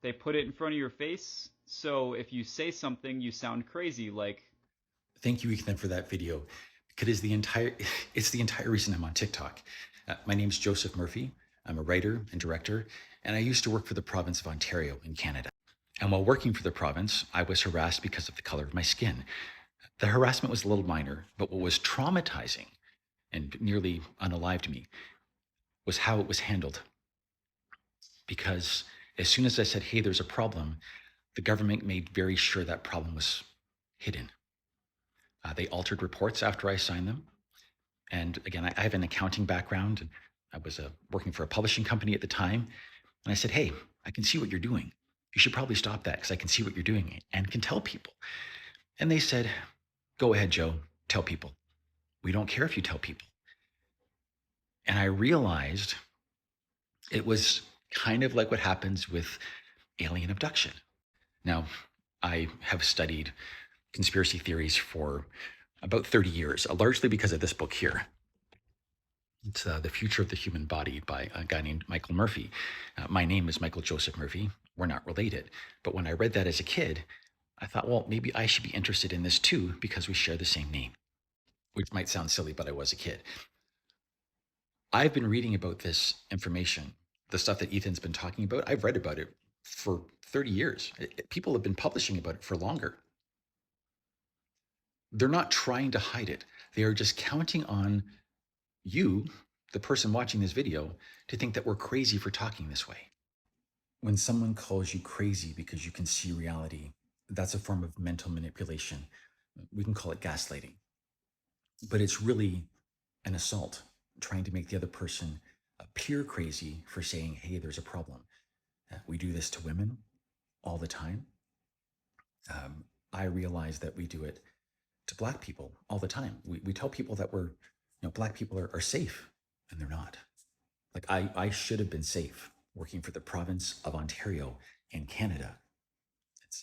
They put it in front of your face, so if you say something, you sound crazy. Like, Thank you, Ethan, for that video. Because it's the entire reason I'm on TikTok. My name's Joseph Murphy. I'm a writer and director, and I used to work for the province of Ontario in Canada. And while working for the province, I was harassed because of the color of my skin. The harassment was a little minor, but what was traumatizing and nearly unalive to me was how it was handled. Because as soon as I said, hey, there's a problem, the government made very sure that problem was hidden. They altered reports after I signed them. And again, I have an accounting background. And I was working for a publishing company at the time. And I said, hey, I can see what you're doing. You should probably stop that because I can see what you're doing and can tell people. And they said, go ahead, Joe, tell people. We don't care if you tell people. And I realized it was kind of like what happens with alien abduction. Now, I have studied conspiracy theories for about 30 years, largely because of this book here. It's The Future of the Human Body by a guy named Michael Murphy. My name is Michael Joseph Murphy. We're not related. But when I read that as a kid, I thought, well, maybe I should be interested in this too because we share the same name, which might sound silly, but I was a kid. I've been reading about this information, the stuff that Ethan's been talking about. I've read about it for 30 years. People have been publishing about it for longer. They're not trying to hide it. They are just counting on you, the person watching this video, to think that we're crazy for talking this way. When someone calls you crazy because you can see reality, that's a form of mental manipulation. We can call it gaslighting. But it's really an assault, trying to make the other person appear crazy for saying, hey, there's a problem. We do this to women all the time. I realize that we do it to Black people all the time. We tell people that Black people are safe, and they're not. Like I should have been safe working for the province of Ontario in Canada.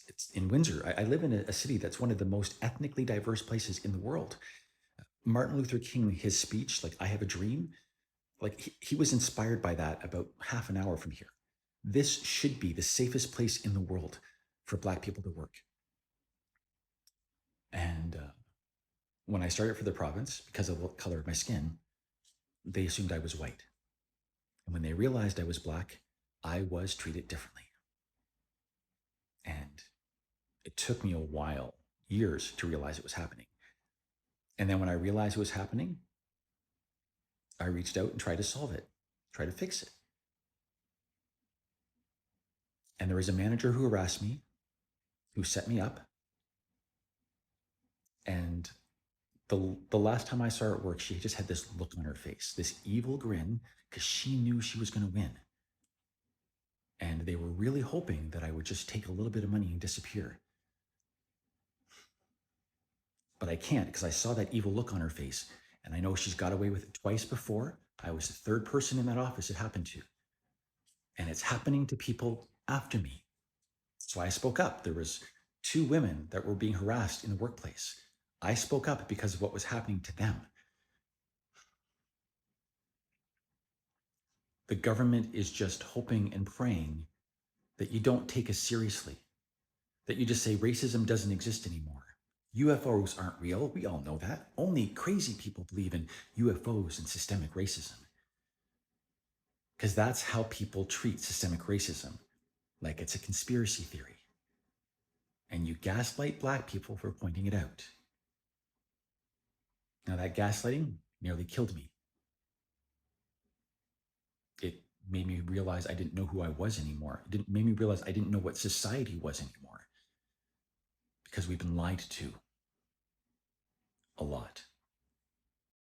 It's in Windsor. I live in a city that's one of the most ethnically diverse places in the world. Martin Luther King, his speech, like I have a dream, like he was inspired by that about half an hour from here. This should be the safest place in the world for Black people to work. And when I started for the province, because of the color of my skin, they assumed I was white. And when they realized I was Black, I was treated differently. And it took me a while, years, to realize it was happening. And then when I realized it was happening, I reached out and tried to solve it, try to fix it. And there was a manager who harassed me, who set me up. And the last time I saw her at work, she just had this look on her face, this evil grin, because she knew she was going to win. And they were really hoping that I would just take a little bit of money and disappear. But I can't because I saw that evil look on her face. And I know she's got away with it twice before. I was the third person in that office it happened to. And it's happening to people after me. So I spoke up. There was 2 women that were being harassed in the workplace. I spoke up because of what was happening to them. The government is just hoping and praying that you don't take us seriously, that you just say racism doesn't exist anymore. UFOs aren't real. We all know that. Only crazy people believe in UFOs and systemic racism. Because that's how people treat systemic racism, like it's a conspiracy theory. And you gaslight Black people for pointing it out. Now, that gaslighting nearly killed me. It made me realize I didn't know who I was anymore. It made me realize I didn't know what society was anymore. Because we've been lied to a lot.